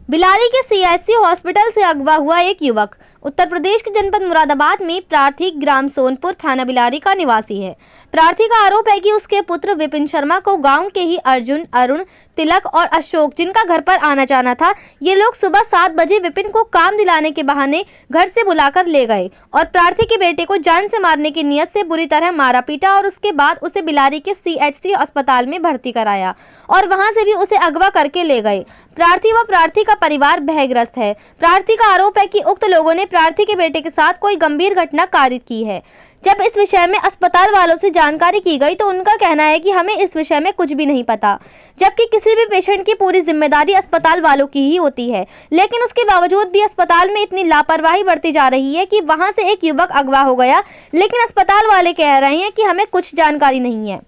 बिलारी के CHC hospital से अगवा हुआ एक युवक उत्तर प्रदेश के जनपद मुरादाबाद में प्रार्थी ग्राम सोनपुर थाना बिलारी का निवासी है। प्रार्थी का आरोप है कि उसके पुत्र विपिन शर्मा को गांव के ही अर्जुन, अरुण, तिलक और अशोक, जिनका घर पर आना जाना था, ये लोग सुबह 7 बजे विपिन को काम दिलाने के बहाने घर से बुलाकर ले गए और प्रार्थी के बेटे को जान से मारने की नियत से बुरी तरह मारा पीटा और उसके बाद उसे बिलारी के सीएचसी अस्पताल में भर्ती कराया और वहां से भी उसे अगवा करके ले गए। प्रार्थी व प्रार्थी का परिवार भयग्रस्त है। प्रार्थी का आरोप है कि उक्त लोगों ने प्रार्थी के बेटे के साथ कोई गंभीर घटना कारित की है। जब इस विषय में अस्पताल वालों से जानकारी की गई तो उनका कहना है कि हमें इस विषय में कुछ भी नहीं पता, जबकि किसी भी पेशेंट की पूरी जिम्मेदारी अस्पताल वालों की ही होती है। लेकिन उसके बावजूद भी अस्पताल में इतनी लापरवाही बरती जा रही है कि वहां से एक युवक अगवा हो गया, लेकिन अस्पताल वाले कह रहे हैं कि हमें कुछ जानकारी नहीं है।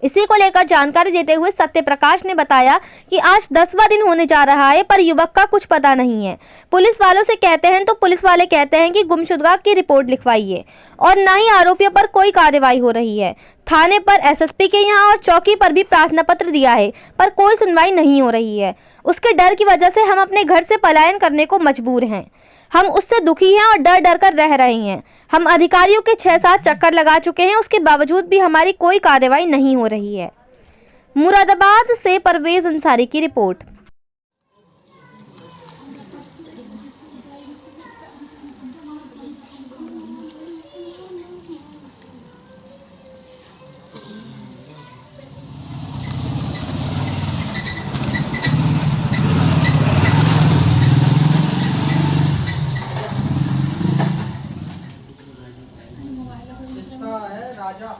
इसी को लेकर जानकारी देते हुए सत्य प्रकाश ने बताया कि आज 10वां दिन होने जा रहा है पर युवक का कुछ पता नहीं है। पुलिस वालों से कहते हैं तो पुलिस वाले कहते हैं कि गुमशुदगा की रिपोर्ट लिखवाइए और न ही आरोपियों पर कोई कार्रवाई हो रही है। थाने पर एसएसपी के यहाँ और चौकी पर भी प्रार्थना पत्र दिया है पर कोई सुनवाई नहीं हो रही है। उसके डर की वजह से हम अपने घर से पलायन करने को मजबूर हैं। हम उससे दुखी हैं और डर डर कर रह रहे हैं। हम अधिकारियों के 6-7 चक्कर लगा चुके हैं, उसके बावजूद भी हमारी कोई कार्रवाई नहीं हो रही है। मुरादाबाद से परवेज अंसारी की रिपोर्ट। राजा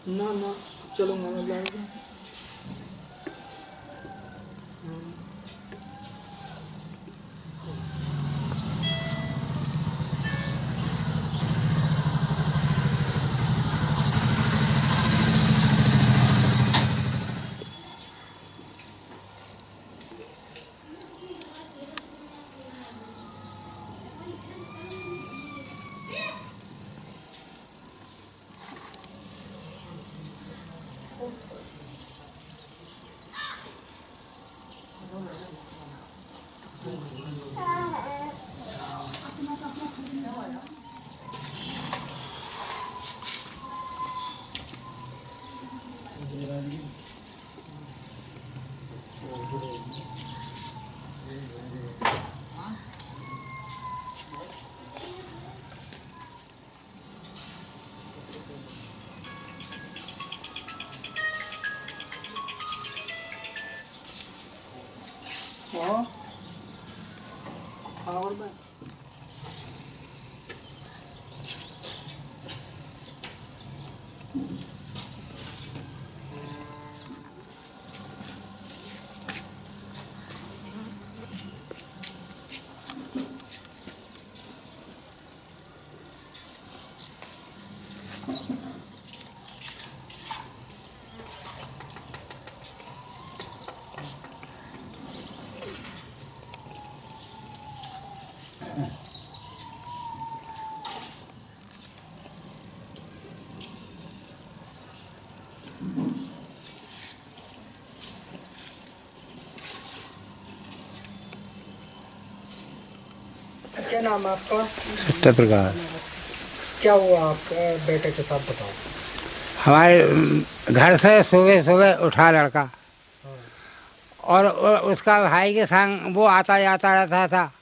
ना चलूंगा मैं लाऊंगा। और मैं क्या नाम है आपका? सत्य प्रकाश। क्या हुआ आपके बेटे के साथ, बताओ। हमारे घर से सुबह सुबह उठा लड़का और उसका भाई के संग वो आता जाता रहता था।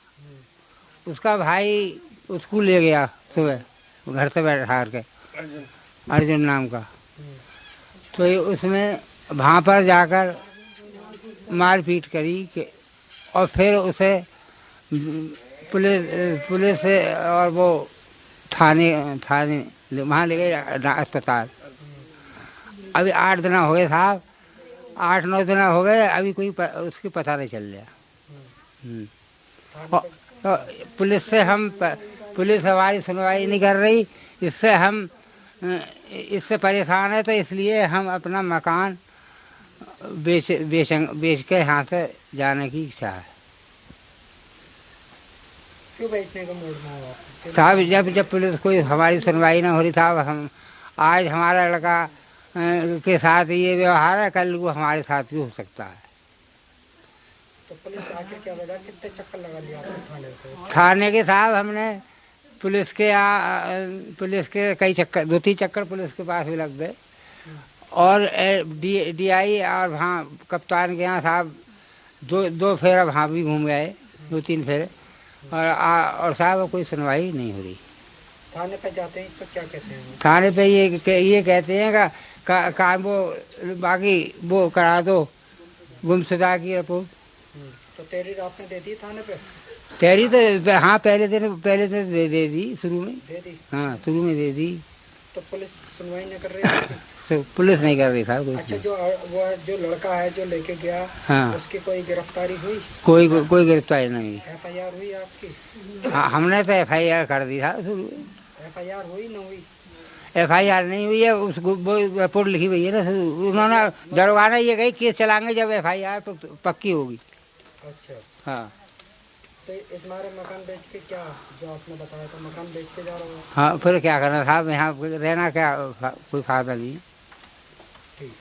उसका भाई उसको ले गया सुबह घर से बैठा करके, अर्जुन नाम का। तो उसमें वहाँ पर जाकर मारपीट करी और फिर उसे पुलिस से और वो थाने वहाँ ले गए अस्पताल। अभी 8 दिन हो गए साहब, 8-9 दिन हो गए, अभी कोई उसकी पता नहीं चल रहा। तो पुलिस हमारी सुनवाई नहीं कर रही, इससे परेशान है। तो इसलिए हम अपना मकान बेच के यहाँ से जाने की इच्छा है। क्यों बेचने का मूड में हो आप? साहब जब पुलिस कोई हमारी सुनवाई ना हो रही साहब, हम आज हमारा लड़का के साथ ये व्यवहार है, कल वो हमारे साथ भी हो सकता है। तो पुलिस आके क्या वजह, कितने चक्कर लगा लिया आपने थाने पे? थाने के साहब हमने पुलिस के कई चक्कर, 2-3 चक्कर पुलिस के पास भी लग गए, और DI और वहाँ कप्तान के यहाँ साहब दो फेरा वहाँ भी घूम गए, 2-3 फेरे, और साहब कोई सुनवाई नहीं हो रही। थाने पे जाते हैं तो क्या कहते हैं? थाने पे ये कहते हैं का वो बाकी वो करा दो, गुमशुदा की रिपोर्ट। तो तेरी आपने दे दी थाने पे? तेरी तो हाँ, पहले दिन दे दी, शुरू में दे दी। हाँ, शुरू में दे दी। तो पुलिस सुनवाई नहीं कर रही है? पुलिस नहीं कर रही साहब। अच्छा, जो लड़का है जो लेके गया, हाँ, उसकी कोई गिरफ्तारी हुई? कोई गिरफ्तारी नहीं। FIR हुई आपकी? हाँ, हमने तो FIR कर दी था शुरू में। FIR हुई न हुई? FIR नहीं हुई है, उसको वो रिपोर्ट लिखी हुई है ना, उन्होंने दरोगा ने ये कही केस चलाएंगे जब FIR पक्की होगी। अच्छा, हाँ। तो इस मारे मकान बेच के, क्या जो आपने बताया था, मकान बेच के जा रहा हूँ? हाँ, फिर क्या करना साहब, यहाँ रहना क्या कोई फायदा नहीं है। ठीक।